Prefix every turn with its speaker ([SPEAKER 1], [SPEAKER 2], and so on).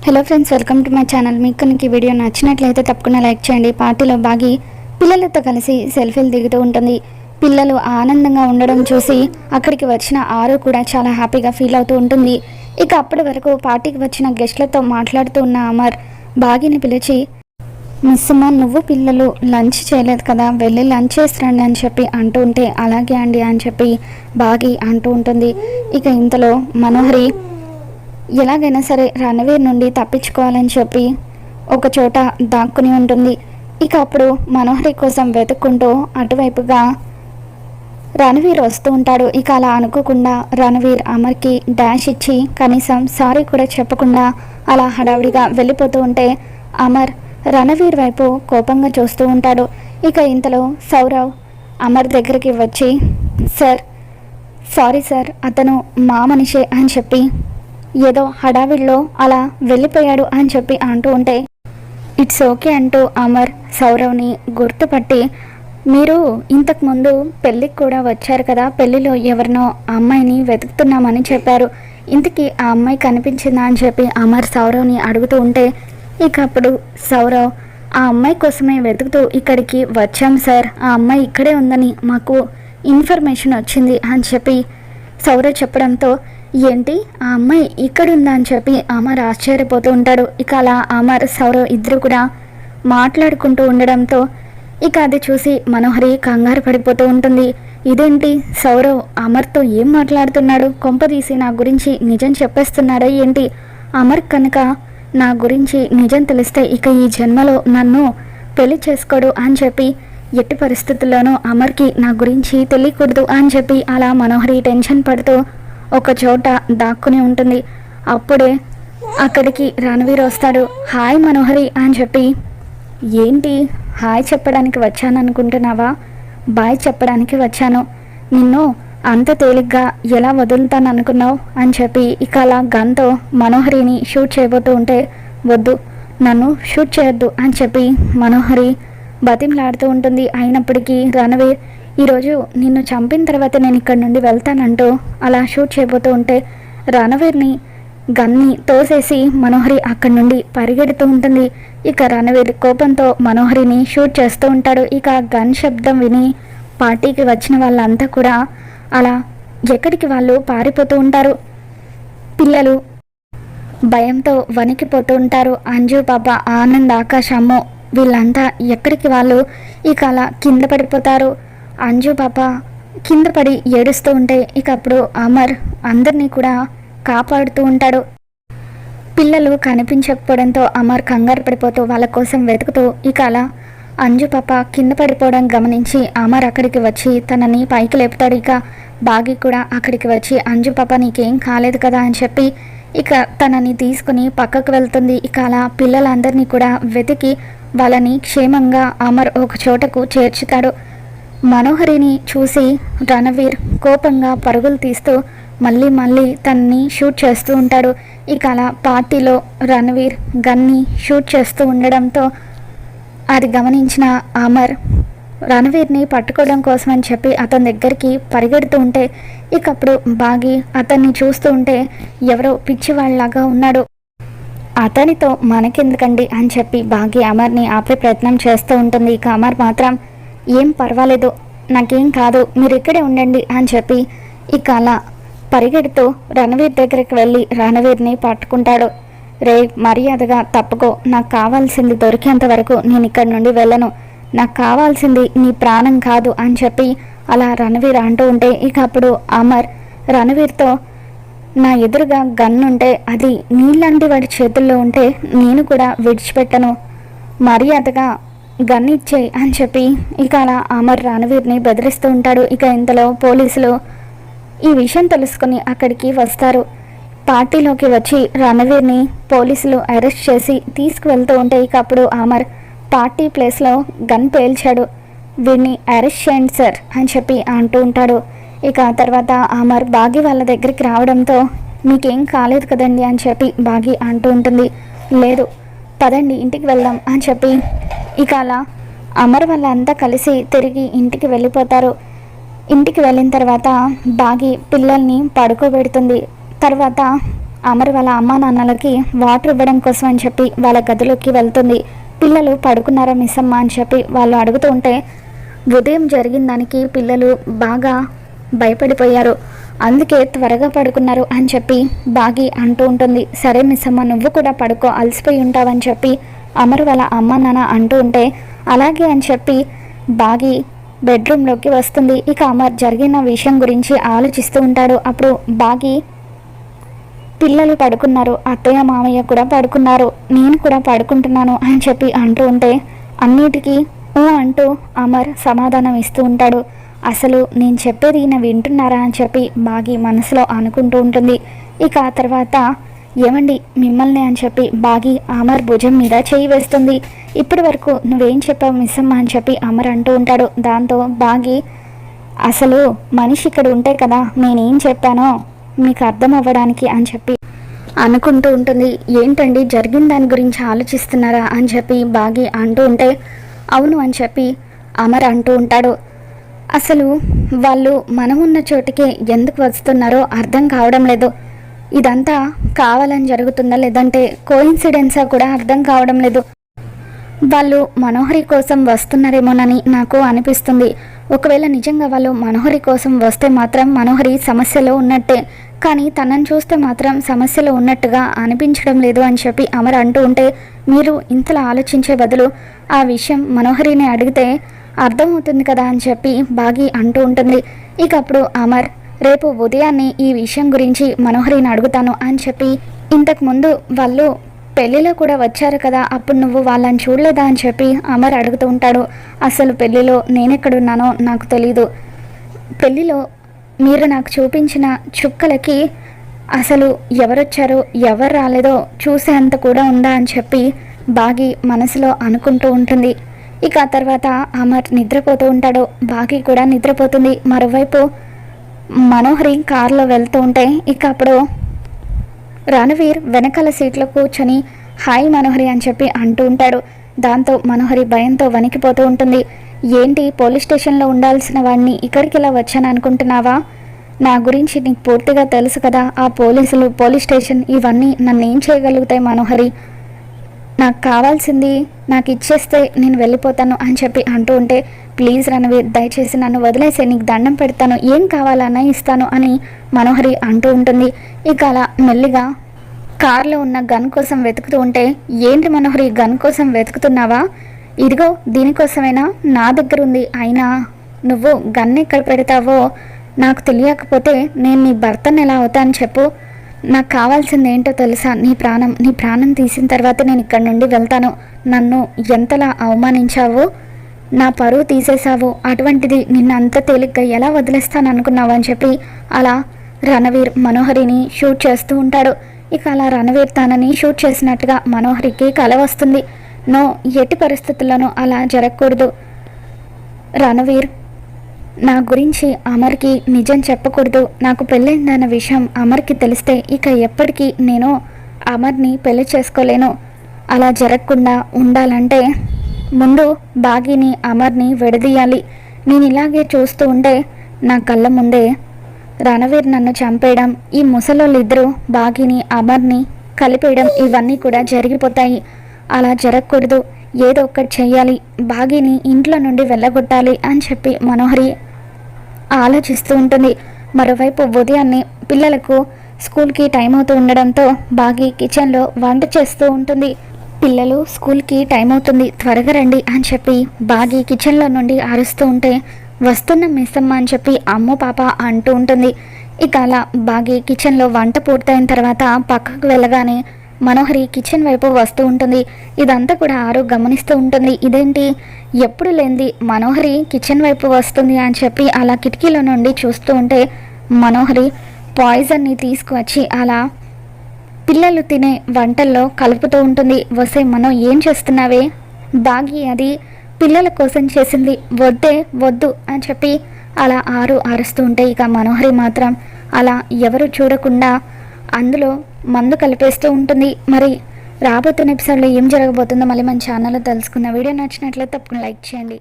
[SPEAKER 1] Hello friends, welcome to my channel. మీకు కనుక ఈ వీడియో నచ్చినట్లయితే తప్పకుండా లైక్ చేయండి. పార్టీలో బాగి పిల్లలతో కలిసి సెల్ఫీలు దిగుతూ ఉంటుంది. పిల్లలు ఆనందంగా ఉండడం చూసి అక్కడికి వచ్చిన ఆరు కూడా చాలా హ్యాపీగా ఫీల్ అవుతూ ఉంటుంది. ఇక అప్పటి వరకు పార్టీకి వచ్చిన గెస్ట్లతో మాట్లాడుతూ ఉన్న అమర్ బాగిని పిలిచి, మిస్ అమ్మ, నువ్వు పిల్లలు లంచ్ చేయలేదు కదా, వెళ్ళి లంచ్ చేసిరండి అని చెప్పి అంటూ ఉంటే, అలాగే అండి అని చెప్పి బాగి అంటూ ఉంటుంది. ఇక ఇంతలో మనోహరి ఎలాగైనా సరే రణవీర్ నుండి తప్పించుకోవాలని చెప్పి ఒక చోట దాక్కుని ఉంటుంది. ఇక అప్పుడు మనోహరి కోసం వెతుక్కుంటూ అటువైపుగా రణవీర్ వస్తూ ఉంటాడు. ఇక అలా అనుకోకుండా రణవీర్ అమర్కి డాష్ ఇచ్చి కనీసం సారీ కూడా చెప్పకుండా అలా హడావిడిగా వెళ్ళిపోతూ ఉంటే అమర్ రణవీర్ వైపు కోపంగా చూస్తూ ఉంటాడు. ఇక ఇంతలో సౌరవ్ అమర్ దగ్గరికి వచ్చి, సారీ సార్, అతను మా మనిషే అని చెప్పి ఏదో హడావిడిలో అలా వెళ్ళిపోయాడు అని చెప్పి అంటూ ఉంటే, ఇట్స్ ఓకే అంటూ అమర్ సౌరవ్ని గుర్తుపట్టి, మీరు ఇంతకుముందు పెళ్ళికి కూడా వచ్చారు కదా, పెళ్ళిలో ఎవరినో అమ్మాయిని వెతుకుతున్నామని చెప్పారు, ఇంతకీ ఆ అమ్మాయి కనిపించిందా అని చెప్పి అమర్ సౌరవ్ని అడుగుతూ ఉంటే, ఇక అప్పుడు సౌరవ్, ఆ అమ్మాయి కోసమే వెతుకుతూ ఇక్కడికి వచ్చాం సార్, ఆ అమ్మాయి ఇక్కడే ఉందని మాకు ఇన్ఫర్మేషన్ వచ్చింది అని చెప్పి సౌరవ్ చెప్పడంతో, ఏంటి ఆ అమ్మాయి ఇక్కడుందా అని చెప్పి అమర్ ఆశ్చర్యపోతూ ఉంటాడు. ఇక అలా అమర్ సౌరవ్ ఇద్దరు కూడా మాట్లాడుకుంటూ ఉండడంతో ఇక అది చూసి మనోహరి కంగారు పడిపోతూ ఉంటుంది. ఇదేంటి సౌరవ్ అమర్తో ఏం మాట్లాడుతున్నాడు, కొంపదీసి నా గురించి నిజం చెప్పేస్తున్నాడా ఏంటి, అమర్ కనుక నా గురించి నిజం తెలిస్తే ఇక ఈ జన్మలో నన్ను పెళ్లి చేసుకోడు అని చెప్పి ఎట్టి పరిస్థితుల్లోనూ అమర్కి నా గురించి తెలియకూడదు అని చెప్పి అలా మనోహరి టెన్షన్ పడుతూ ఒక చోట దాక్కుని ఉంటుంది. అప్పుడే అక్కడికి రణవీర్ వస్తాడు. హాయ్ మనోహరి అని చెప్పి, ఏంటి హాయ్ చెప్పడానికి వచ్చాను అనుకుంటున్నావా, బాయ్ చెప్పడానికి వచ్చాను, నిన్ను అంత తేలిగ్గా ఎలా వదులుతాను అనుకున్నావు అని చెప్పి ఇక అలా గన్తో మనోహరిని షూట్ చేయబోతూ ఉంటే, వద్దు నన్ను షూట్ చేయొద్దు అని చెప్పి మనోహరి బతిమలాడుతూ ఉంటుంది. అయినప్పటికీ రణవీర్, ఈరోజు నిన్ను చంపిన తర్వాత నేను ఇక్కడి నుండి వెళ్తానంటూ అలా షూట్ చేయబోతూ ఉంటే రణవీర్ని గన్ని తోసేసి మనోహరి అక్కడి నుండి పరిగెడుతూ ఉంటుంది. ఇక రణవీర్ కోపంతో మనోహరిని షూట్ చేస్తూ ఉంటాడు. ఇక గన్ శబ్దం విని పార్టీకి వచ్చిన వాళ్ళంతా కూడా అలా ఎక్కడికి వాళ్ళు పారిపోతూ ఉంటారు. పిల్లలు భయంతో వణికిపోతూ ఉంటారు. అంజు, పాప, ఆనంద్, ఆకాశ్, అమ్ము వీళ్ళంతా ఎక్కడికి వాళ్ళు ఇక అలా కింద పడిపోతారు. అంజు పాప కింద పడి ఏడుస్తూ ఉంటే ఇక అప్పుడు అమర్ అందరినీ కూడా కాపాడుతూ ఉంటాడు. పిల్లలు కనిపించకపోవడంతో అమర్ కంగారు పడిపోతూ వాళ్ళ కోసం వెతుకుతూ ఇక అలా అంజు పాప కింద పడిపోవడం గమనించి అమర్ అక్కడికి వచ్చి తనని పైకి లేపుతాడు. ఇక బాగి కూడా అక్కడికి వచ్చి, అంజు పాప నీకేం కాలేదు కదా అని చెప్పి ఇక తనని తీసుకుని పక్కకు వెళ్తుంది. ఇక అలా పిల్లలందరినీ కూడా వెతికి వాళ్ళని క్షేమంగా అమర్ ఒక చోటకు చేర్చుతాడు. మనోహరిని చూసి రణవీర్ కోపంగా పరుగులు తీస్తూ మళ్ళీ తనని షూట్ చేస్తూ ఉంటాడు. ఇక అలా పార్టీలో రణవీర్ గన్ని షూట్ చేస్తూ ఉండడంతో అది గమనించిన అమర్ రణవీర్ని పట్టుకోవడం కోసం అని చెప్పి అతని దగ్గరికి పరిగెడుతూ ఉంటే ఇక అప్పుడు బాగి అతన్ని చూస్తూ ఉంటే ఎవరో పిచ్చివాళ్ళలాగా ఉన్నాడు, అతనితో మనకెందుకండి అని చెప్పి బాగి అమర్ని ఆపే ప్రయత్నం చేస్తూ ఉంటుంది. ఇక అమర్ మాత్రం, ఏం పర్వాలేదు, నాకేం కాదు, మీరు ఇక్కడే ఉండండి అని చెప్పి ఇక అలా పరిగెడుతూ రణవీర్ దగ్గరికి వెళ్ళి రణవీర్ని పట్టుకుంటాడు. రే, మర్యాదగా తప్పుకో, నాకు కావాల్సింది దొరికేంత వరకు నేను ఇక్కడి నుండి వెళ్ళను, నాకు కావాల్సింది నీ ప్రాణం కాదు అని చెప్పి అలా రణవీర్ అంటూ ఉంటే ఇక అప్పుడు అమర్ రణవీర్తో, నా ఎదురుగా గన్ ఉంటే అది నీళ్ళంటి వాడి చేతుల్లో ఉంటే నేను కూడా విడిచిపెట్టను, మర్యాదగా గన్ ఇచ్చేయి అని చెప్పి ఇక అలా అమర్ రణవీర్ని బెదిరిస్తూ ఉంటాడు. ఇక ఇంతలో పోలీసులు ఈ విషయం తెలుసుకుని అక్కడికి వస్తారు. పార్టీలోకి వచ్చి రణవీర్ని పోలీసులు అరెస్ట్ చేసి తీసుకువెళ్తూ ఉంటే ఇక అప్పుడు అమర్ పార్టీ ప్లేస్లో గన్ పేల్చాడు, వీడిని అరెస్ట్ చేయండి సార్ అని చెప్పి అంటూ ఉంటాడు. ఇక ఆ తర్వాత అమర్ బాగి వాళ్ళ దగ్గరికి రావడంతో, మీకేం కాలేదు కదండి అని చెప్పి బాగి అంటూ ఉంటుంది. లేదు, పదండి ఇంటికి వెళ్దాం అని చెప్పి ఇక అలా అమర్ వాళ్ళంతా కలిసి తిరిగి ఇంటికి వెళ్ళిపోతారు. ఇంటికి వెళ్ళిన తర్వాత బాగి పిల్లల్ని పడుకోబెడుతుంది. తర్వాత అమర్ వాళ్ళ అమ్మా నాన్నలకి వాటర్ ఇవ్వడం కోసం అని చెప్పి వాళ్ళ గదిలోకి వెళ్తుంది. పిల్లలు పడుకున్నారా మిస్ అమ్మ అని చెప్పి వాళ్ళు అడుగుతూ ఉంటే ఉదయం జరిగిన దానికి పిల్లలు బాగా భయపడిపోయారు, అందుకే త్వరగా పడుకున్నారు అని చెప్పి బాగి అంటూ ఉంటుంది. సరే మిస్ అమ్మ నువ్వు కూడా పడుకో, అలసిపోయి ఉంటావని చెప్పి అమర్ వాళ్ళ అమ్మ నాన్న అంటూ ఉంటే అలాగే అని చెప్పి బాగి బెడ్రూమ్లోకి వస్తుంది. ఇక అమర్ జరిగిన విషయం గురించి ఆలోచిస్తూ ఉంటాడు. అప్పుడు బాగి పిల్లలు పడుకున్నారు, అత్తయ్య మామయ్య కూడా పడుకున్నారు, నేను కూడా పడుకుంటున్నాను అని చెప్పి అంటూ ఉంటే అన్నిటికీ అంటూ అమర్ సమాధానం ఇస్తూ ఉంటాడు. అసలు నేను చెప్పేది ఈయన వింటున్నారా అని చెప్పి బాగి మనసులో అనుకుంటూ ఉంటుంది. ఇక ఆ తర్వాత ఏమండి మిమ్మల్ని అని చెప్పి బాగి అమర్ భుజం మీద చేయి వేస్తుంది. ఇప్పటి వరకు నువ్వేం చెప్పావు మిస్ అమ్మ అని చెప్పి అమర్ అంటూ ఉంటాడు. దాంతో బాగి అసలు మనిషి ఇక్కడ ఉంటే కదా నేనేం చెప్పానో మీకు అర్థం అవ్వడానికి అని చెప్పి అనుకుంటూ ఉంటుంది. ఏంటండి జరిగిన దాని గురించి ఆలోచిస్తున్నారా అని చెప్పి బాగి అంటూ ఉంటే అవును అని చెప్పి అమర్ అంటూ ఉంటాడు. అసలు వాళ్ళు మనం ఉన్న చోటికి ఎందుకు వస్తున్నారో అర్థం కావడం లేదు, ఇదంతా కావాలని జరుగుతుందా లేదంటే కోఇన్సిడెన్సా కూడా అర్థం కావడం లేదు. వాళ్ళు మనోహరి కోసం వస్తున్నారేమోనని నాకు అనిపిస్తుంది. ఒకవేళ నిజంగా వాళ్ళు మనోహరి కోసం వస్తే మాత్రం మనోహరి సమస్యలో ఉన్నట్టే, కానీ తనని చూస్తే మాత్రం సమస్యలో ఉన్నట్టుగా అనిపించడం లేదు అని చెప్పి అమర్ అంటూ ఉంటే మీరు ఇంతలా ఆలోచించే బదులు ఆ విషయం మనోహరిని అడిగితే అర్థమవుతుంది కదా అని చెప్పి బాగి అంటూ ఉంటుంది. ఇక అప్పుడు అమర్ రేపు ఉదయాన్నే ఈ విషయం గురించి మనోహరిని అడుగుతాను అని చెప్పి ఇంతకుముందు వాళ్ళు పెళ్ళిలో కూడా వచ్చారు కదా అప్పుడు నువ్వు వాళ్ళని చూడలేదా అని చెప్పి అమర్ అడుగుతూ ఉంటాడు. అసలు పెళ్ళిలో నేనెక్కడున్నానో నాకు తెలీదు, పెళ్ళిలో మీరు నాకు చూపించిన చుక్కలకి అసలు ఎవరొచ్చారో ఎవరు రాలేదో చూసేంత కూడా ఉందా అని చెప్పి బాగి మనసులో అనుకుంటూ ఉంటుంది. ఇక ఆ తర్వాత అమర్ నిద్రపోతూ ఉంటాడు, బాగి కూడా నిద్రపోతుంది. మరోవైపు మనోహరి కారులో వెళ్తూ ఉంటే ఇక అప్పుడు రణవీర్ వెనకాల సీట్లో కూర్చొని హాయ్ మనోహరి అని చెప్పి అంటూ ఉంటాడు. దాంతో మనోహరి భయంతో వణికిపోతూ ఉంటుంది. ఏంటి పోలీస్ స్టేషన్లో ఉండాల్సిన వాడిని ఇక్కడికి ఇలా వచ్చాను అనుకుంటున్నావా? నా గురించి నీకు పూర్తిగా తెలుసు కదా, ఆ పోలీసులు పోలీస్ స్టేషన్ ఇవన్నీ నన్ను ఏం చేయగలుగుతాయి మనోహరి, నాకు కావాల్సింది నాకు ఇచ్చేస్తే నేను వెళ్ళిపోతాను అని చెప్పి అంటూ ఉంటే ప్లీజ్ రణవీర్ దయచేసి నన్ను వదిలేసే, నీకు దండం పెడతాను, ఏం కావాలన్నా ఇస్తాను అని మనోహరి అంటూ ఉంటుంది. ఇక అలా మెల్లిగా కార్లో ఉన్న గన్ కోసం వెతుకుతూ ఉంటే ఏంటి మనోహరి గన్ కోసం వెతుకుతున్నావా? ఇదిగో దీనికోసమైనా నా దగ్గర ఉంది, అయినా నువ్వు గన్ ఎక్కడ పెడతావో నాకు తెలియకపోతే నేను నీ భర్తను ఎలా అవుతాను చెప్పు, నాకు కావాల్సింది ఏంటో తెలుసా, నీ ప్రాణం తీసిన తర్వాత నేను ఇక్కడి నుండి వెళ్తాను, నన్ను ఎంతలా అవమానించావో, నా పరువు తీసేశావు, అటువంటిది నిన్ను అంత తేలిగ్గా ఎలా వదిలేస్తాను అనుకున్నావు అని చెప్పి అలా రణవీర్ మనోహరిని షూట్ చేస్తూ ఉంటాడు. ఇక అలా రణవీర్ తనని షూట్ చేసినట్టుగా మనోహరికి కల వస్తుంది. నో, ఎట్టి పరిస్థితుల్లోనూ అలా జరగకూడదు, రణవీర్ నా గురించి అమర్కి నిజం చెప్పకూడదు, నాకు పెళ్ళైందన్న విషయం అమర్కి తెలిస్తే ఇక ఎప్పటికీ నేను అమర్ని పెళ్లి చేసుకోలేను, అలా జరగకుండా ఉండాలంటే ముందు బాగిని అమర్ని విడదీయాలి, నేను ఇలాగే చూస్తూ ఉంటే నా కళ్ళ ముందే రణవీర్ నన్ను చంపేయడం, ఈ ముసలోళ్ళిద్దరూ బాగిని అమర్ని కలిపేయడం ఇవన్నీ కూడా జరిగిపోతాయి, అలా జరగకూడదు, ఏదో ఒకటి చెయ్యాలి, బాగిని ఇంట్లో నుండి వెళ్ళగొట్టాలి అని చెప్పి మనోహరి ఆలోచిస్తూ ఉంటుంది. మరోవైపు ఉదయాన్నే పిల్లలకు స్కూల్కి టైం అవుతూ ఉండడంతో బాగి కిచెన్లో వంట చేస్తూ ఉంటుంది. పిల్లలు స్కూల్కి టైం అవుతుంది త్వరగా రండి అని చెప్పి బాగి కిచెన్లో నుండి అరుస్తూ ఉంటే వస్తున్న మిస్ అమ్మ అని చెప్పి అమ్మో పాప అంటూ ఉంటుంది. ఇక అలా బాగి కిచెన్లో వంట పూర్తయిన తర్వాత పక్కకు వెళ్ళగానే మనోహరి కిచెన్ వైపు వస్తూ ఉంటుంది. ఇదంతా కూడా ఆరు గమనిస్తూ ఉంటుంది. ఇదేంటి ఎప్పుడు లేనిది మనోహరి కిచెన్ వైపు వస్తుంది అని చెప్పి అలా కిటికీలో నుండి చూస్తూ ఉంటే మనోహరి పాయిజన్ని తీసుకువచ్చి అలా పిల్లలు తినే వంటల్లో కలుపుతూ ఉంటుంది. వసే మనం ఏం చేస్తున్నావే, బాగి అది పిల్లల కోసం చేసింది, వద్దే వద్దు అని చెప్పి అలా ఆరు అరుస్తూ ఉంటే ఇక మనోహరి మాత్రం అలా ఎవరు చూడకుండా అందులో మందు కలిపేస్తూ ఉంటుంది. మరి రాబోతున్న ఎపిసోడ్లో ఏం జరగబోతుందో మళ్ళీ మన ఛానల్లో తెలుసుకున్న వీడియో నచ్చినట్లయితే తప్పకుండా లైక్ చేయండి.